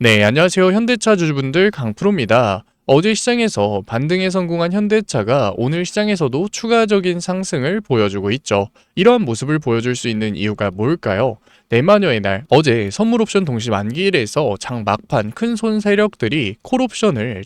네, 안녕하세요. 현대차 주주분들 강프로입니다. 어제 시장에서 반등에 성공한 현대차가 오늘 시장에서도 추가적인 상승을 보여주고 있죠. 이러한 모습을 보여줄 수 있는 이유가 뭘까요? 내마녀의 날, 어제 선물옵션 동시 만기일에서 장 막판 큰 손 세력들이 콜옵션을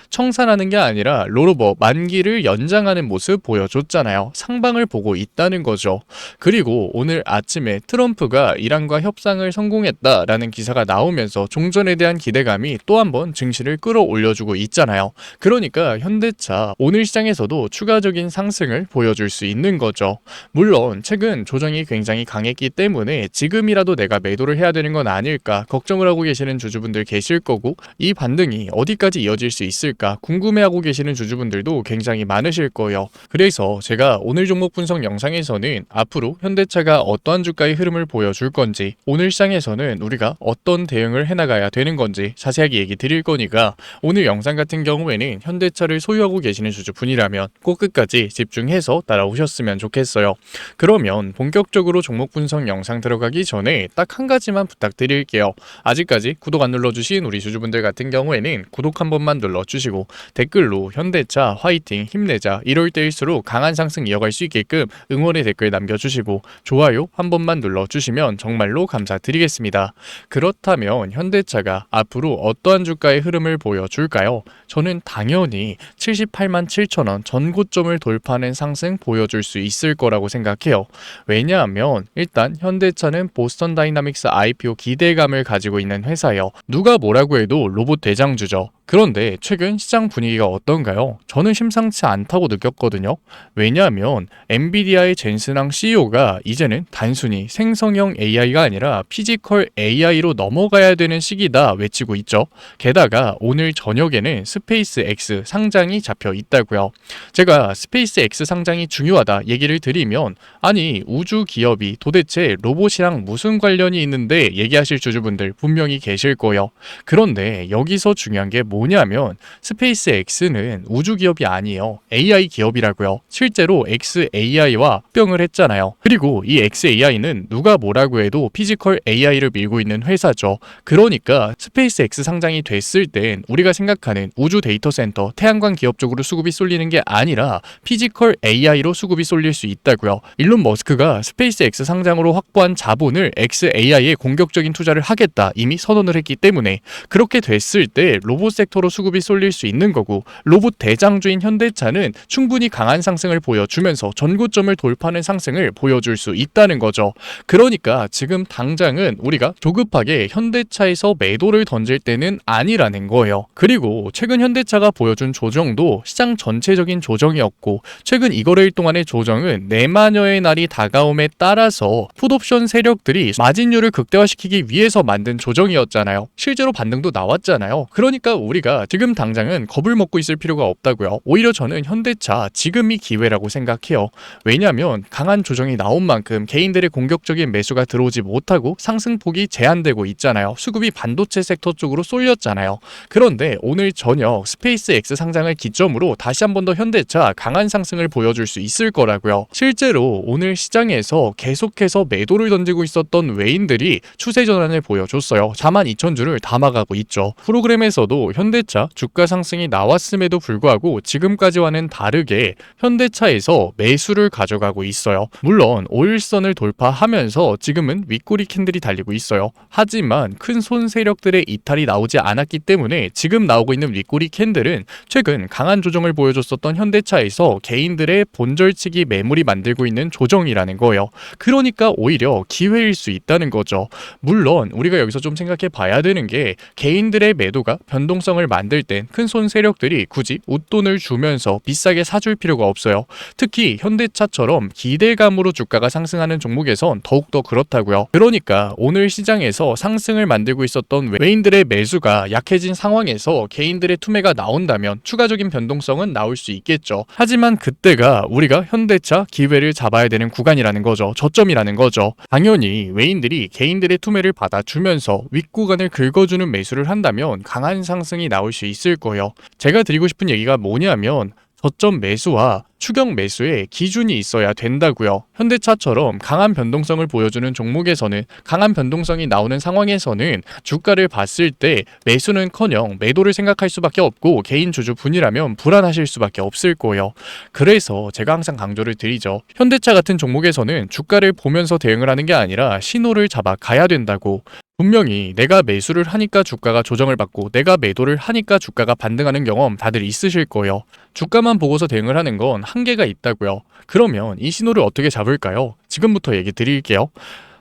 청산하는 게 아니라 롤오버 만기를 연장하는 모습 보여줬잖아요. 상방을 보고 있다는 거죠. 그리고 오늘 아침에 트럼프가 이란과 협상을 성공했다라는 기사가 나오면서 종전에 대한 기대감이 또 한 번 증시를 끌어올려주고 있잖아요. 그러니까 현대차 오늘 시장에서도 추가적인 상승을 보여줄 수 있는 거죠. 물론 최근 조정이 굉장히 강했기 때문에 지금이라도 내가 매도를 해야 되는 건 아닐까 걱정을 하고 계시는 주주분들 계실 거고, 이 반등이 어디까지 이어질 수 있을까 궁금해하고 계시는 주주분들도 굉장히 많으실 거예요. 그래서 제가 오늘 종목 분석 영상에서는 앞으로 현대차가 어떠한 주가의 흐름을 보여줄 건지, 오늘 시장에서는 우리가 어떤 대응을 해나가야 되는 건지 자세하게 얘기 드릴 거니까 오늘 영상 같은 경우에는 현대차를 소유하고 계시는 주주분이라면 꼭 끝까지 집중해서 따라오셨으면 좋겠어요. 그러면 본격적으로 종목 분석 영상 들어가기 전에 딱 한 가지만 부탁드릴게요. 아직까지 구독 안 눌러주신 우리 주주분들 같은 경우에는 구독 한 번만 눌러주시고 댓글로 현대차 화이팅 힘내자, 이럴 때일수록 강한 상승 이어갈 수 있게끔 응원의 댓글 남겨주시고 좋아요 한 번만 눌러주시면 정말로 감사드리겠습니다. 그렇다면 현대차가 앞으로 어떠한 주가의 흐름을 보여줄까요? 저는 당연히 78만 7천원 전고점을 돌파하는 상승 보여줄 수 있을 거라고 생각해요. 왜냐하면 일단 현대차는 보스턴 다이나믹스 IPO 기대감을 가지고 있는 회사예요. 누가 뭐라고 해도 로봇 대장주죠. 그런데 최근 시장 분위기가 어떤가요? 저는 심상치 않다고 느꼈거든요. 왜냐하면 엔비디아의 젠슨왕 CEO가 이제는 단순히 생성형 AI가 아니라 피지컬 AI로 넘어가야 되는 시기다 외치고 있죠. 게다가 오늘 저녁에는 스페이스 X 상장이 잡혀 있다고요. 제가 스페이스 X 상장이 중요하다 얘기를 드리면, 아니 우주 기업이 도대체 로봇이랑 무슨 관련이 있는데 얘기하실 주주분들 분명히 계실 거예요. 그런데 여기서 중요한 게 뭐냐면 스페이스 X는 우주 기업이 아니에요. AI 기업이라고요. 실제로 xAI와 합병을 했잖아요. 그리고 이 xAI는 누가 뭐라고 해도 피지컬 AI를 밀고 있는 회사죠. 그러니까 스페이스 X 상장이 됐을 땐 우리가 생각하는 우주 데이터 센터, 태양광 기업 쪽으로 수급이 쏠리는 게 아니라 피지컬 AI로 수급이 쏠릴 수 있다고요. 일론 머스크가 스페이스 X 상장으로 확보한 자본을 xAI에 공격적인 투자를 하겠다 이미 선언을 했기 때문에, 그렇게 됐을 때 로봇 섹터로 수급이 쏠릴 수 있는 거고, 로봇 대장주인 현대차는 충분히 강한 상승을 보여주면서 전고점을 돌파하는 상승을 보여줄 수 있다는 거죠. 그러니까 지금 당장은 우리가 조급하게 현대차에서 매도를 던질 때는 아니라는 거예요. 그리고 최근 현대차가 보여준 조정도 시장 전체적인 조정이었고, 최근 이거래일 동안의 조정은 내마녀의 날이 다가옴에 따라서 풋옵션 세력들이 마진율을 극대화시키기 위해서 만든 조정이었잖아요. 실제로 반등도 나왔잖아요. 그러니까 우리가 지금 당장은 겁을 먹고 있을 필요가 없다고요. 오히려 저는 현대차 지금이 기회라고 생각해요. 왜냐하면 강한 조정이 나온 만큼 개인들의 공격적인 매수가 들어오지 못하고 상승폭이 제한되고 있잖아요. 수급이 반도체 섹터 쪽으로 쏠렸잖아요. 그런데 오늘 저녁 스페이스 X 상장을 기점으로 다시 한 번 더 현대차 강한 상승을 보여줄 수 있을 거라고요. 실제로 오늘 시장에서 계속해서 매도를 던지고 있었던 외인들이 추세 전환을 보여줬어요. 42,000주를 담아가고 있죠. 프로그램에서도 현대차 주가 상승이 나왔음에도 불구하고 지금까지와는 다르게 현대차에서 매수를 가져가고 있어요. 물론 5일선을 돌파하면서 지금은 윗꼬리 캔들이 달리고 있어요. 하지만 큰 손 세력들의 이탈이 나오지 않았기 때문에 지금 나오고 있는 윗꼬리 캔들은 최근 강한 조정을 보여줬었던 현대차에서 개인들의 본절치기 매물이 만들고 있는 조정이라는 거예요. 그러니까 오히려 기회일 수 있다는 거죠. 물론 우리가 여기서 좀 생각해 봐야 되는 게, 개인들의 매도가 변동성을 만들 땐 큰 손 세력들이 굳이 웃돈을 주면서 비싸게 사줄 필요가 없어요. 특히 현대차처럼 기대감으로 주가가 상승하는 종목에선 더욱더 그렇다고요. 그러니까 오늘 시장에서 상승을 만들고 있었던 외인들의 매수가 약해진 상황에서 개인들의 투매가 나온다면 추가적인 변동성은 나올 수 있겠죠. 하지만 그때가 우리가 현대차 기회를 잡아야 되는 구간이라는 거죠. 저점이라는 거죠. 당연히 외인들이 개인들의 투매를 받아주면서 윗구간을 긁어주는 매수를 한다면 강한 상승이 나올 수 있을 거예요. 제가 드리고 싶은 얘기가 뭐냐면, 저점 매수와 추격 매수에 기준이 있어야 된다고요. 현대차처럼 강한 변동성을 보여주는 종목에서는, 강한 변동성이 나오는 상황에서는 주가를 봤을 때 매수는커녕 매도를 생각할 수밖에 없고 개인 주주분이라면 불안하실 수밖에 없을 거예요. 그래서 제가 항상 강조를 드리죠. 현대차 같은 종목에서는 주가를 보면서 대응을 하는 게 아니라 신호를 잡아 가야 된다고. 분명히 내가 매수를 하니까 주가가 조정을 받고 내가 매도를 하니까 주가가 반등하는 경험 다들 있으실 거예요. 주가만 보고서 대응을 하는 건 한계가 있다고요. 그러면 이 신호를 어떻게 잡을까요? 지금부터 얘기 드릴게요.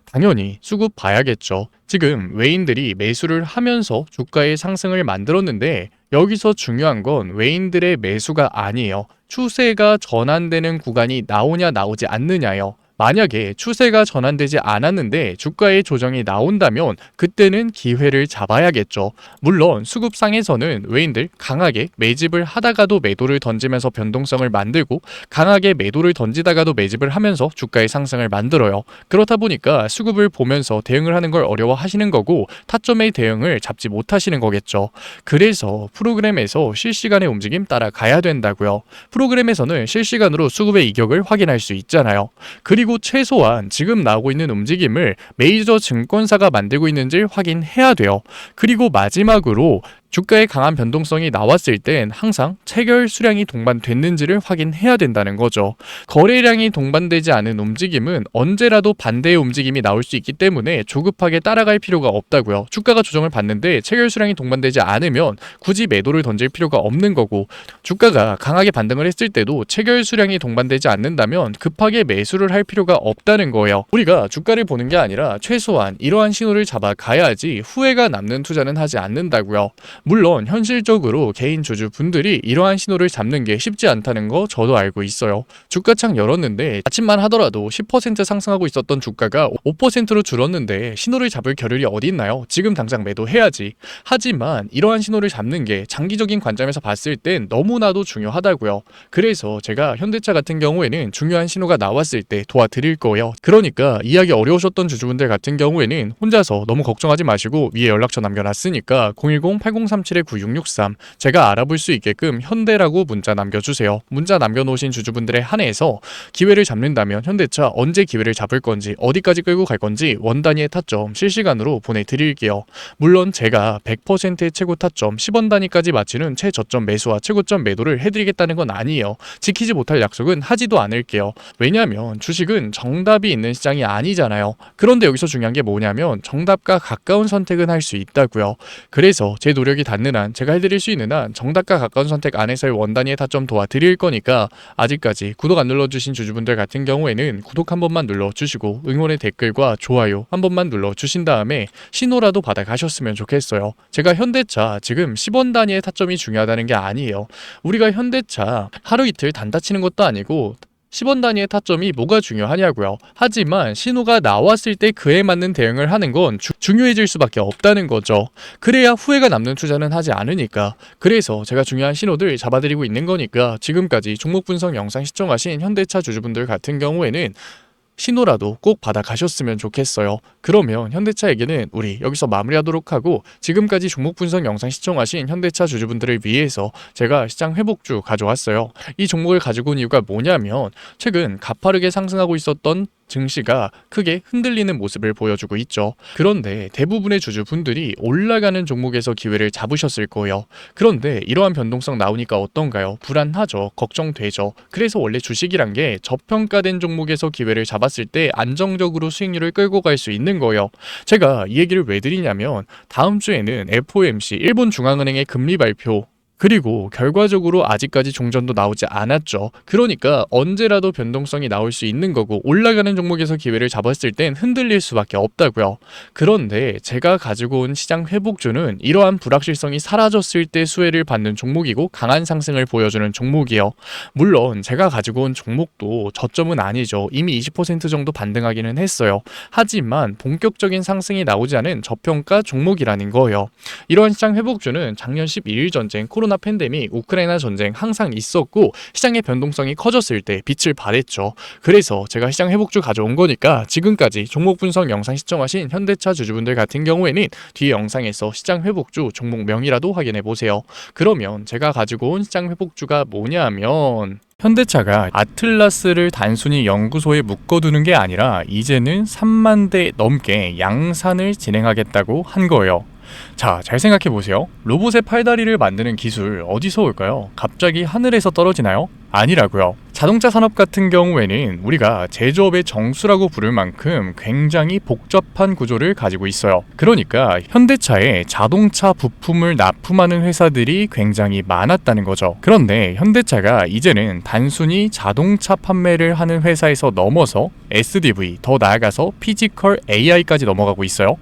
당연히 수급 봐야겠죠. 지금 외인들이 매수를 하면서 주가의 상승을 만들었는데 여기서 중요한 건 외인들의 매수가 아니에요. 추세가 전환되는 구간이 나오냐 나오지 않느냐요. 만약에 추세가 전환되지 않았는데 주가의 조정이 나온다면 그때는 기회를 잡아야겠죠. 물론 수급상에서는 외인들 강하게 매집을 하다가도 매도를 던지면서 변동성을 만들고 강하게 매도를 던지다가도 매집을 하면서 주가의 상승을 만들어요. 그렇다 보니까 수급을 보면서 대응을 하는 걸 어려워하시는 거고 타점의 대응을 잡지 못하시는 거겠죠. 그래서 프로그램에서 실시간의 움직임 따라가야 된다고요. 프로그램에서는 실시간으로 수급의 이격을 확인할 수 있잖아요. 그리고 최소한 지금 나오고 있는 움직임을 메이저 증권사가 만들고 있는지 확인해야 돼요. 그리고 마지막으로 주가의 강한 변동성이 나왔을 땐 항상 체결 수량이 동반됐는지를 확인해야 된다는 거죠. 거래량이 동반되지 않은 움직임은 언제라도 반대의 움직임이 나올 수 있기 때문에 조급하게 따라갈 필요가 없다고요. 주가가 조정을 받는데 체결 수량이 동반되지 않으면 굳이 매도를 던질 필요가 없는 거고, 주가가 강하게 반등을 했을 때도 체결 수량이 동반되지 않는다면 급하게 매수를 할 필요가 없다는 거예요. 우리가 주가를 보는 게 아니라 최소한 이러한 신호를 잡아가야지 후회가 남는 투자는 하지 않는다고요. 물론 현실적으로 개인 주주분들이 이러한 신호를 잡는 게 쉽지 않다는 거 저도 알고 있어요. 주가창 열었는데 아침만 하더라도 10% 상승하고 있었던 주가가 5%로 줄었는데 신호를 잡을 겨를이 어디 있나요? 지금 당장 매도해야지. 하지만 이러한 신호를 잡는 게 장기적인 관점에서 봤을 땐 너무나도 중요하다고요. 그래서 제가 현대차 같은 경우에는 중요한 신호가 나왔을 때 도와드릴 거예요. 그러니까 이해하기 어려우셨던 주주분들 같은 경우에는 혼자서 너무 걱정하지 마시고 위에 연락처 남겨놨으니까 010-8037-9663 제가 알아볼 수 있게끔 현대라고 문자 남겨주세요. 문자 남겨놓으신 주주분들에 한해서 기회를 잡는다면 현대차 언제 기회를 잡을 건지 어디까지 끌고 갈 건지 원 단위의 타점 실시간으로 보내드릴게요. 물론 제가 100%의 최고 타점 10원 단위까지 맞추는 최저점 매수와 최고점 매도를 해드리겠다는 건 아니에요. 지키지 못할 약속은 하지도 않을게요. 왜냐하면 주식은 정답이 있는 시장이 아니잖아요. 그런데 여기서 중요한 게 뭐냐면 정답과 가까운 선택은 할 수 있다고요. 그래서 제 노력이 닿는 한, 제가 해드릴 수 있는 한 정답과 가까운 선택 안에서의 원 단위의 타점 도와드릴 거니까 아직까지 구독 안 눌러주신 주주분들 같은 경우에는 구독 한 번만 눌러주시고 응원의 댓글과 좋아요 한 번만 눌러주신 다음에 신호라도 받아가셨으면 좋겠어요. 제가 현대차 지금 10원 단위의 타점이 중요하다는 게 아니에요. 우리가 현대차 하루 이틀 단타 치는 것도 아니고 10원 단위의 타점이 뭐가 중요하냐고요. 하지만 신호가 나왔을 때 그에 맞는 대응을 하는 건 중요해질 수밖에 없다는 거죠. 그래야 후회가 남는 투자는 하지 않으니까. 그래서 제가 중요한 신호들 잡아드리고 있는 거니까 지금까지 종목 분석 영상 시청하신 현대차 주주분들 같은 경우에는 신호라도 꼭 받아가셨으면 좋겠어요. 그러면 현대차 얘기는 우리 여기서 마무리하도록 하고, 지금까지 종목 분석 영상 시청하신 현대차 주주분들을 위해서 제가 시장 회복주 가져왔어요. 이 종목을 가지고 온 이유가 뭐냐면 최근 가파르게 상승하고 있었던 증시가 크게 흔들리는 모습을 보여주고 있죠. 그런데 대부분의 주주분들이 올라가는 종목에서 기회를 잡으셨을 거예요. 그런데 이러한 변동성 나오니까 어떤가요? 불안하죠. 걱정되죠. 그래서 원래 주식이란 게 저평가된 종목에서 기회를 잡았을 때 안정적으로 수익률을 끌고 갈 수 있는 거예요. 제가 이 얘기를 왜 드리냐면 다음 주에는 FOMC 일본 중앙은행의 금리 발표, 그리고 결과적으로 아직까지 종전도 나오지 않았죠. 그러니까 언제라도 변동성이 나올 수 있는 거고 올라가는 종목에서 기회를 잡았을 땐 흔들릴 수밖에 없다고요. 그런데 제가 가지고 온 시장 회복주는 이러한 불확실성이 사라졌을 때 수혜를 받는 종목이고 강한 상승을 보여주는 종목이에요. 물론 제가 가지고 온 종목도 저점은 아니죠. 이미 20% 정도 반등하기는 했어요. 하지만 본격적인 상승이 나오지 않은 저평가 종목이라는 거예요. 이러한 시장 회복주는 작년 12일 전쟁, 코로나 코로나 팬데믹, 우크라이나 전쟁 항상 있었고 시장의 변동성이 커졌을 때 빛을 발했죠. 그래서 제가 시장 회복주 가져온 거니까 지금까지 종목 분석 영상 시청하신 현대차 주주분들 같은 경우에는 뒤 영상에서 시장 회복주 종목 명이라도 확인해 보세요. 그러면 제가 가지고 온 시장 회복주가 뭐냐 하면 현대차가 아틀라스를 단순히 연구소에 묶어두는 게 아니라 이제는 3만 대 넘게 양산을 진행하겠다고 한 거예요. 자, 잘 생각해 보세요. 로봇의 팔다리를 만드는 기술 어디서 올까요? 갑자기 하늘에서 떨어지나요? 아니라고요. 자동차 산업 같은 경우에는 우리가 제조업의 정수라고 부를 만큼 굉장히 복잡한 구조를 가지고 있어요. 그러니까 현대차에 자동차 부품을 납품하는 회사들이 굉장히 많았다는 거죠. 그런데 현대차가 이제는 단순히 자동차 판매를 하는 회사에서 넘어서 SDV, 더 나아가서 피지컬 AI까지 넘어가고 있어요.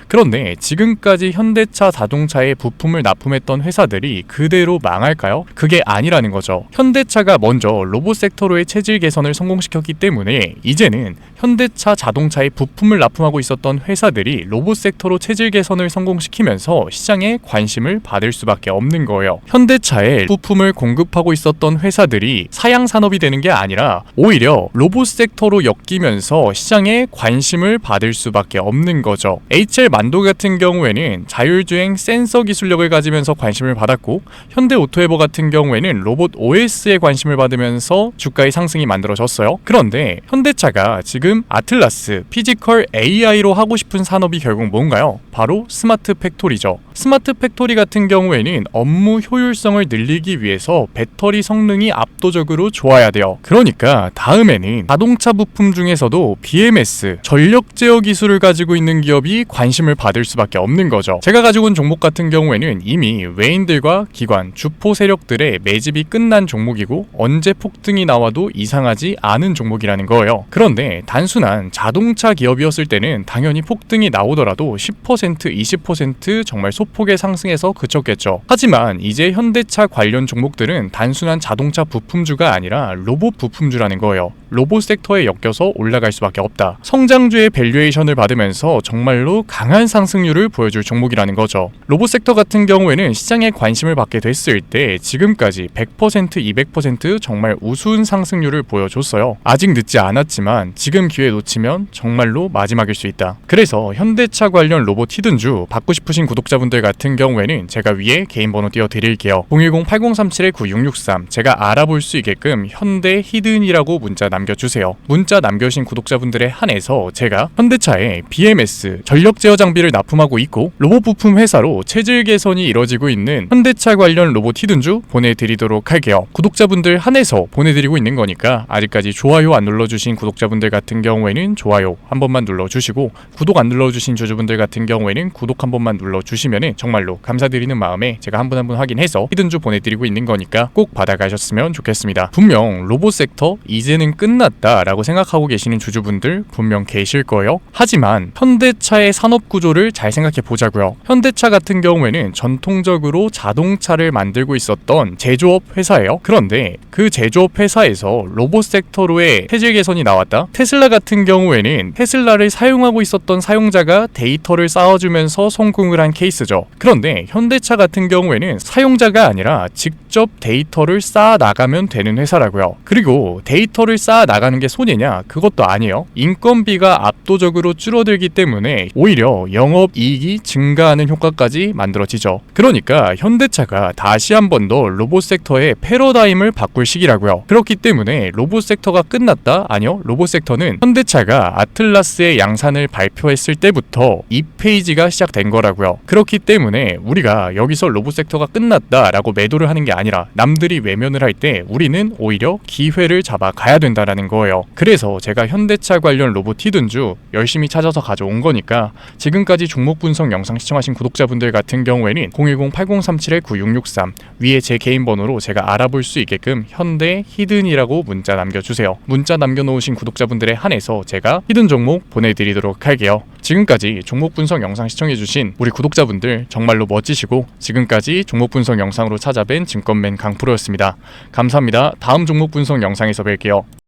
그런데 지금까지 현대차 자동차에 부품을 납품했던 회사들이 그대로 망할까요? 그게 아니라는 거죠. 현대차가 먼저 로봇 섹터로의 체질 개선을 성공시켰기 때문에 이제는 현대차 자동차에 부품을 납품하고 있었던 회사들이 로봇 섹터로 체질 개선을 성공시키면서 시장에 관심을 받을 수밖에 없는 거예요. 현대차에 부품을 공급하고 있었던 회사들이 사양 산업이 되는 게 아니라 오히려 로봇 섹터로 엮이면서 시장에 관심을 받을 수밖에 없는 거죠. HL 만도 같은 경우에는 자율주행 센서 기술력을 가지면서 관심을 받았고 현대오토에버 같은 경우에는 로봇 OS에 관심을 받으면서 주가의 상승이 만들어졌어요. 그런데 현대차가 지금 아틀라스, 피지컬 AI로 하고 싶은 산업이 결국 뭔가요? 바로 스마트 팩토리죠. 스마트 팩토리 같은 경우에는 업무 효율성을 늘리기 위해서 배터리 성능이 압도적으로 좋아야 돼요. 그러니까 다음에는 자동차 부품 중에서도 BMS, 전력 제어 기술을 가지고 있는 기업이 관심을 받을 수밖에 없는 거죠. 제가 가지고 온 종목 같은 경우에는 이미 외인들과 기관, 주포 세력들의 매집이 끝난 종목이고 언제 폭등이 나와도 이상하지 않은 종목이라는 거예요. 그런데 단순한 자동차 기업이었을 때는 당연히 폭등이 나오더라도 10%, 20% 정말 소폭의 상승에서 그쳤겠죠. 하지만 이제 현대차 관련 종목들은 단순한 자동차 부품주가 아니라 로봇 부품주라는 거예요. 로봇 섹터에 엮여서 올라갈 수밖에 없다. 성장주의 밸류에이션을 받으면서 정말로 강한 상승률을 보여줄 종목이라는 거죠. 로봇 섹터 같은 경우에는 시장에 관심을 받게 됐을 때 지금까지 100%, 200% 정말 우수한 상승률을 보여줬어요. 아직 늦지 않았지만 지금 기회 놓치면 정말로 마지막일 수 있다. 그래서 현대차 관련 로봇 히든주 받고 싶으신 구독자분들 같은 경우에는 제가 위에 개인 번호 띄워드릴게요. 010-8037-9663 제가 알아볼 수 있게끔 현대 히든이라고 문자 남겨주세요. 문자 남겨주신 구독자분들에 한해서 제가 현대차에 BMS, 전력 제어 장비를 납품하고 있고 로봇 부품 회사로 체질 개선이 이뤄지고 있는 현대차 관련 로봇 히든주 보내드리도록 할게요. 구독자분들 한해서 보내드리고 있는 거니까 아직까지 좋아요 안 눌러주신 구독자분들 같은 경우에는 좋아요 한 번만 눌러주시고 구독 안 눌러주신 주주분들 같은 경우에는 구독 한 번만 눌러주시면 정말로 감사드리는 마음에 제가 한 분 한 분 확인해서 히든주 보내드리고 있는 거니까 꼭 받아가셨으면 좋겠습니다. 분명 로봇 섹터 이제는 끝났다 라고 생각하고 계시는 주주분들 분명 계실 거예요. 하지만 현대차의 산업 구조를 잘 생각해 보자고요. 현대차 같은 경우에는 전통적으로 자동차를 만들고 있었던 제조업 회사예요. 그런데 그 제조업 회사에서 로봇 섹터로의 체질 개선이 나왔다. 테슬라 같은 경우에는 테슬라를 사용하고 있었던 사용자가 데이터를 쌓아주면서 성공을 한 케이스죠. 그런데 현대차 같은 경우에는 사용자가 아니라 직접 데이터를 쌓아 나가면 되는 회사라고요. 그리고 데이터를 쌓아 나가는 게 손해냐? 그것도 아니에요. 인건비가 압도적으로 줄어들기 때문에 오히려 영업이익이 증가하는 효과까지 만들어지죠. 그러니까 현대차가 다시 한 번 더 로봇 섹터의 패러다임을 바꿀 시기라고요. 그렇기 때문에 로봇 섹터가 끝났다? 아니요. 로봇 섹터는 현대차가 아틀라스의 양산을 발표했을 때부터 이 페이지가 시작된 거라고요. 그렇기 때문에 우리가 여기서 로봇 섹터가 끝났다라고 매도를 하는 게 아니라 남들이 외면을 할 때 우리는 오히려 기회를 잡아 가야 된다라는 거예요. 그래서 제가 현대차 관련 로봇 히든주 열심히 찾아서 가져온 거니까 지금까지 종목 분석 영상 시청하신 구독자분들 같은 경우에는 010-8037-9663 위에 제 개인 번호로 제가 알아볼 수 있게끔 현대 히든이라고 문자 남겨주세요. 문자 남겨놓으신 구독자분들에 한해서 제가 히든 종목 보내드리도록 할게요. 지금까지 종목 분석 영상 시청해주신 우리 구독자분들 정말로 멋지시고 지금까지 종목 분석 영상으로 찾아뵌 증권맨 강프로였습니다. 감사합니다. 다음 종목 분석 영상에서 뵐게요.